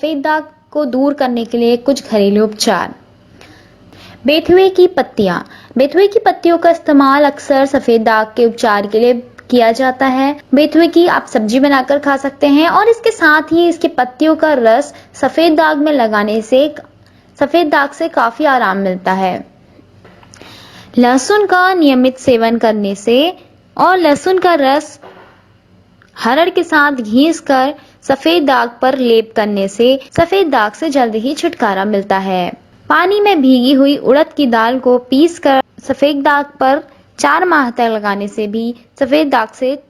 सफ़ेद दाग को दूर करने के लिए कुछ घरेलू उपचार। बेथुए की पत्तियाँ। बेथुए की पत्तियों का इस्तेमाल अक्सर सफ़ेद दाग के उपचार के लिए किया जाता है। बेथुए की आप सब्जी बनाकर खा सकते हैं और इसके साथ ही इसके पत्तियों का रस सफ़ेद दाग में लगाने से सफ़ेद दाग से काफ़ी आराम मिलता है। लहसुन का नियमित सेवन करने से और लहसुन का रस हरड़ के साथ घिसकर सफ़ेद दाग पर लेप करने से सफ़ेद दाग से जल्द ही छुटकारा मिलता है। पानी में भीगी हुई उड़द की दाल को पीसकर सफ़ेद दाग पर 4 माह तक लगाने से भी सफ़ेद दाग से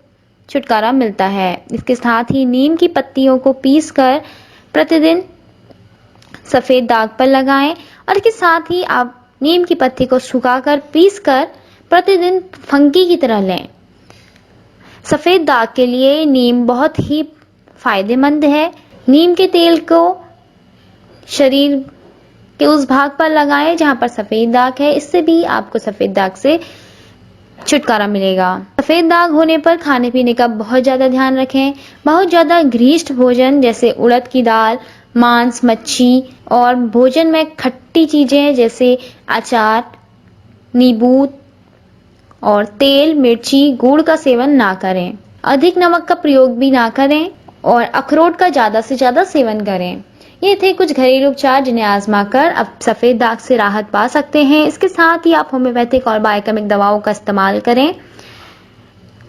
छुटकारा मिलता है। इसके साथ ही नीम की पत्तियों को पीसकर प्रतिदिन सफ़ेद दाग पर लगाएं और इसके साथ ही आप नीम की पत्ती को सुखाकर पीसकर प्रतिदिन फंकी की तरह लें। सफ़ेद दाग के लिए नीम बहुत ही फायदेमंद है। नीम के तेल को शरीर के उस भाग पर लगाएं जहां पर सफ़ेद दाग है, इससे भी आपको सफ़ेद दाग से छुटकारा मिलेगा। सफ़ेद दाग होने पर खाने पीने का बहुत ज़्यादा ध्यान रखें। बहुत ज़्यादा घृष्ट भोजन जैसे उड़द की दाल, मांस, मच्छी और भोजन में खट्टी चीज़ें जैसे अचार, नींबू और तेल, मिर्ची, गुड़ का सेवन ना करें। अधिक नमक का प्रयोग भी ना करें और अखरोट का ज़्यादा से ज़्यादा सेवन करें। ये थे कुछ घरेलू उपचार जिन्हें आजमा कर आप सफ़ेद दाग से राहत पा सकते हैं। इसके साथ ही आप होम्योपैथिक और बायोकेमिक दवाओं का इस्तेमाल करें।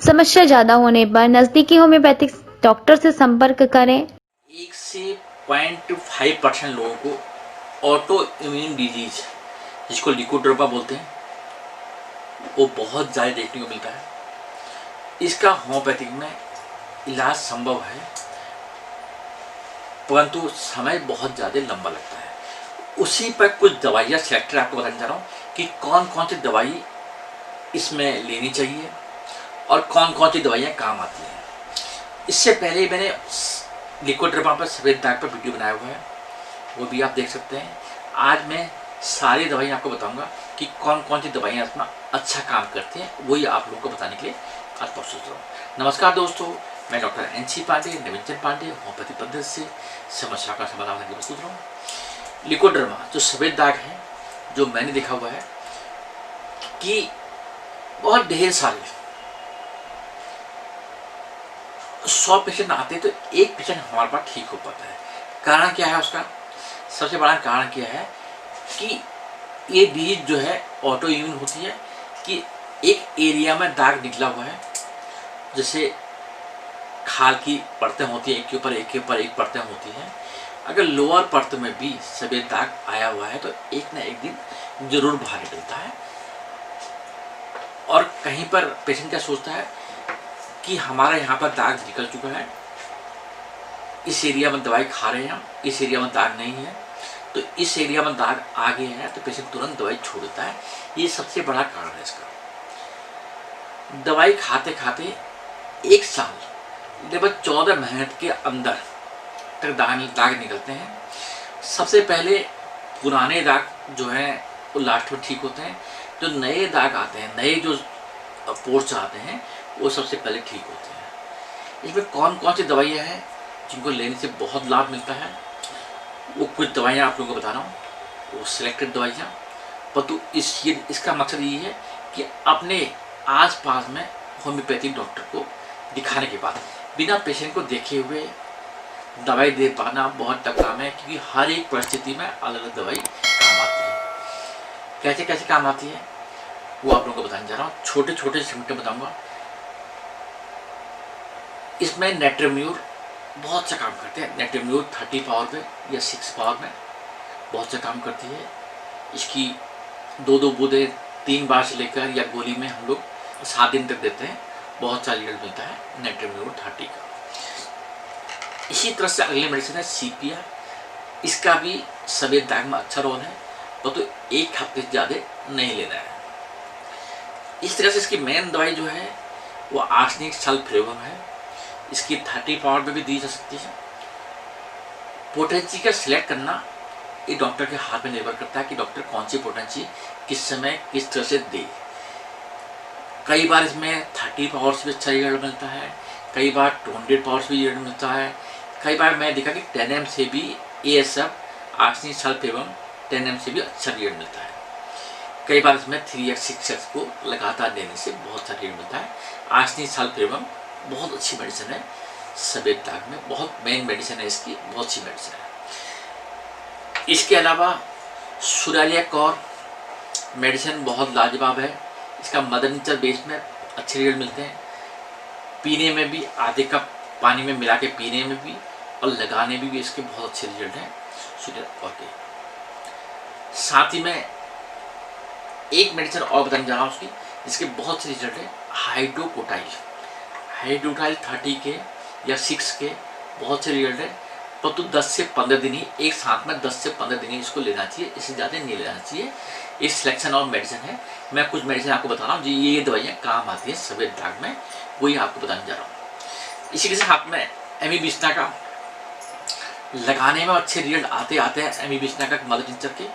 समस्या ज़्यादा होने पर नज़दीकी होम्योपैथिक डॉक्टर से संपर्क करें। 1 से 0.5% लोगों को ऑटो इम्यून डिजीज, जिसको लिकोड्रोपा बोलते हैं, वो बहुत ज़्यादा देखने को मिलता है। इसका होम्योपैथिक में इलाज संभव है, परंतु समय बहुत ज़्यादा लंबा लगता है। उसी पर कुछ दवाइयाँ सेलेक्टेड आपको बताने जा रहा हूँ कि कौन कौन सी दवाई इसमें लेनी चाहिए और कौन कौन सी दवाइयाँ काम आती हैं। इससे पहले मैंने लिकोड्रोपा पर सफ़ेद दाग पर वीडियो बनाया हुआ है, वो भी आप देख सकते हैं। आज मैं सारी दवाइयाँ आपको बताऊंगा कि कौन कौन सी दवाइयाँ इसमें अच्छा काम करती हैं, वही आप लोगों को बताने के लिए आज प्रस्तुत हूँ। नमस्कार दोस्तों, मैं डॉक्टर NC पांडे, नवीन पांडे, होम्योपैथी पद्धति से समस्या का समाधान करने के प्रस्तुत हूँ। लिकोड्रोपा जो सफ़ेद दाग है, जो मैंने देखा हुआ है कि बहुत ढेर सारे 100 पेशेंट आते हैं तो एक पेशेंट हमारे पास ठीक हो पाता है। कारण क्या है उसका? सबसे बड़ा कारण क्या है कि ये डिजीज जो है ऑटो इम्यून होती है कि एक एरिया में दाग निकला हुआ है, जैसे खाल की परतें होती हैं, एक के ऊपर एक परतें होती हैं। अगर लोअर परत में भी सफ़ेद दाग आया हुआ है तो एक ना एक दिन जरूर बाहर निकलता है। और कहीं पर पेशेंट क्या सोचता है कि हमारा यहाँ पर दाग निकल चुका है, इस एरिया में दवाई खा रहे हैं हम, इस एरिया में दाग नहीं है, तो इस एरिया में दाग आ गए हैं तो पेशेंट तुरंत दवाई छोड़ देता है। ये सबसे बड़ा कारण है इसका। दवाई खाते खाते 1 साल लगभग 14 महीने के अंदर तक दाग निकलते हैं। सबसे पहले पुराने दाग जो हैं वो लास्ट में ठीक होते हैं। जो नए दाग आते हैं, नए जो पोर्स आते हैं, वो सबसे पहले ठीक होते हैं। इसमें कौन कौन सी दवाइयाँ हैं जिनको लेने से बहुत लाभ मिलता है, वो कुछ दवाइयाँ आप लोगों को बता रहा हूँ, वो सिलेक्टेड दवाइयाँ। परंतु इसका मकसद ये है कि अपने आसपास में होम्योपैथिक डॉक्टर को दिखाने के बाद बिना पेशेंट को देखे हुए दवाई दे पाना बहुत टफ काम है, क्योंकि हर एक परिस्थिति में अलग अलग दवाई काम आती है। कैसे कैसे काम आती है वो आप लोगों को बताने जा रहा हूँ। छोटे छोटे सिम्टम बताऊँगा। इसमें नेट्रोम्यूर बहुत सा काम करते हैं। नेट्रोम्यूर 30 पावर में या 6 पावर में बहुत सा काम करती है। इसकी 2-2 बूंदें 3 बार से लेकर या गोली में हम लोग 7 दिन तक देते हैं। बहुत सारा रिजल्ट मिलता है नेट्रोम्यूर 30 का। इसी तरह से अगली मेडिसिन है सीपिया। इसका भी सफ़ेद दाग में अच्छा रोल है, तो 1 हफ्ते से ज़्यादा नहीं लेना है। इस तरह से इसकी मेन दवाई जो है वो आर्सेनिक सल्फेट है। इसकी 30 पावर में भी दी जा सकती है। पोटेंसी का सिलेक्ट करना ये डॉक्टर के हाथ में निर्भर करता है कि डॉक्टर कौन सी पोटेंसी किस समय किस तरह से दे। कई बार इसमें 30 पावर से भी अच्छा रिजल्ट मिलता है, कई बार 200 पावर से भी रिजल्ट मिलता है, कई बार मैं देखा कि 10 m से भी ASF आर्सेनिक सल्फ एवं 10 से भी अच्छा रिजल्ट मिलता है। कई बार इसमें 3x 6x को लगातार देने से बहुत अच्छा रिजल्ट मिलता है। आर्सेनिक सल्फ एवं बहुत अच्छी मेडिसिन है सफेद दाग में, बहुत मेन मेडिसिन है इसकी, बहुत अच्छी मेडिसिन है। इसके अलावा सुरालिया कौर मेडिसिन बहुत लाजवाब है। इसका मदर नेचर बेस में अच्छे रिजल्ट मिलते हैं। पीने में भी आधे कप पानी में मिला के पीने में भी और लगाने में भी इसके बहुत अच्छे रिजल्ट हैं सुरालिया कौर के। साथ ही में एक मेडिसिन और बताने जा रहा हूँ उसकी, जिसके बहुत से रिजल्ट है, हाइड्रोटाइल 30 के या 6 के बहुत से रिजल्ट है। परंतु 10 से 15 दिन ही, एक साथ में 10 से 15 दिन ही इसको लेना चाहिए, इससे ज़्यादा नहीं लेना चाहिए। ये सिलेक्शन और मेडिसिन है। मैं कुछ मेडिसिन आपको बता रहा हूँ जी, ये दवाइयाँ काम आती है सफेद दाग में, वही आपको बताने जा रहा हूँ। इसी के साथ में एमीबिस्टा का लगाने में अच्छे रिजल्ट आते हैं। एमीबिस्टा का मदर नेचर के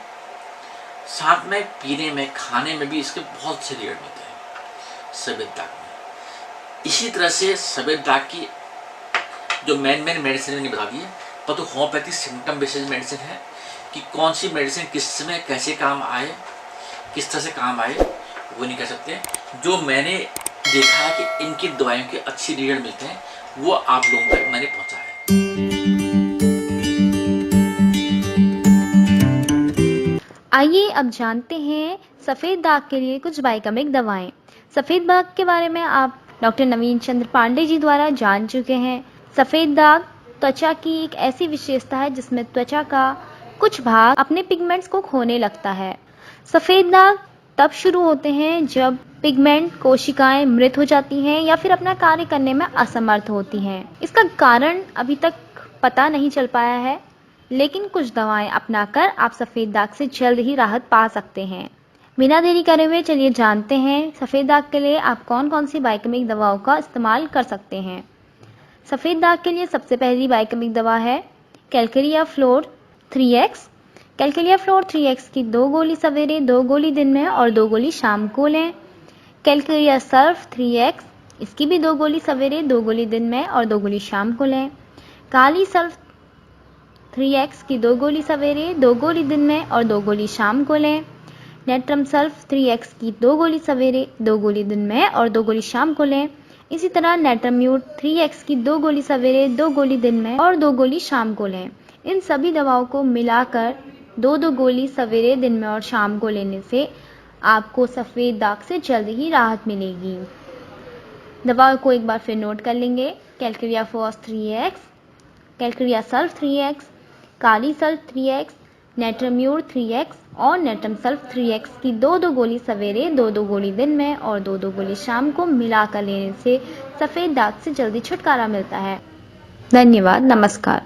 साथ में पीने में खाने में भी इसके बहुत अच्छे रिजल्ट मिलते हैं सफेद दाग में। इसी तरह से सफेद दाग की जो मेन मेडिसिन मैंने बता दी है, पर तो होम्योपैथिक सिम्टम बेस्ड मेडिसिन है कि कौन सी मेडिसिन किस समय कैसे काम आए, किस तरह से काम आए, वो नहीं कह सकते। जो मैंने देखा है कि इनकी दवाइयों के अच्छे रिजल्ट मिलते हैं, वो आप लोगों तक मैंने पहुँचाया है। आइए अब जानते हैं सफ़ेद दाग के लिए कुछ बाइकमिक दवाएं। सफ़ेद दाग के बारे में आप डॉक्टर नवीन चंद्र पांडे जी द्वारा जान चुके हैं। सफ़ेद दाग त्वचा की एक ऐसी विशेषता है जिसमें त्वचा का कुछ भाग अपने पिगमेंट्स को खोने लगता है। सफ़ेद दाग तब शुरू होते हैं जब पिगमेंट कोशिकाएं मृत हो जाती हैं या फिर अपना कार्य करने में असमर्थ होती हैं। इसका कारण अभी तक पता नहीं चल पाया है, लेकिन कुछ दवाएं अपनाकर आप सफ़ेद दाग से जल्द ही राहत पा सकते हैं। बिना देरी करे हुए चलिए जानते हैं सफ़ेद दाग के लिए आप कौन कौन सी बाइकमिक दवाओं का इस्तेमाल कर सकते हैं। सफ़ेद दाग के लिए सबसे पहली बाइकमिक दवा है Calcarea floor 3x। Calcarea floor 3x की 2 गोली सवेरे, 2 गोली दिन में और 2 गोली शाम को लें। कैलकेरिया सल्फ 3x, इसकी भी 2 गोली सवेरे, 2 गोली दिन में और 2 गोली शाम को लें। काली सल्फ 3x की 2 गोली सवेरे, 2 गोली दिन में और 2 गोली शाम को लें। नेट्रम सल्फ 3x की 2 गोली सवेरे, 2 गोली दिन में और 2 गोली शाम को लें। इसी तरह नेट्रम्यूट 3x की 2 गोली सवेरे, 2 गोली दिन में और 2 गोली शाम को लें। इन सभी दवाओं को मिलाकर 2-2 गोली सवेरे, दिन में और शाम को लेने से आपको सफ़ेद दाग से जल्द ही राहत मिलेगी। दवाओं को एक बार फिर नोट कर लेंगे। कैलकेरिया फोस 3x, Calcarea sulph 3x, kali sulph 3x, natrum mur 3x और नेट्रम सल्फ 3x की 2-2 गोली सवेरे, 2-2 गोली दिन में और 2-2 गोली शाम को मिलाकर लेने से सफ़ेद दाग से जल्दी छुटकारा मिलता है। धन्यवाद, नमस्कार।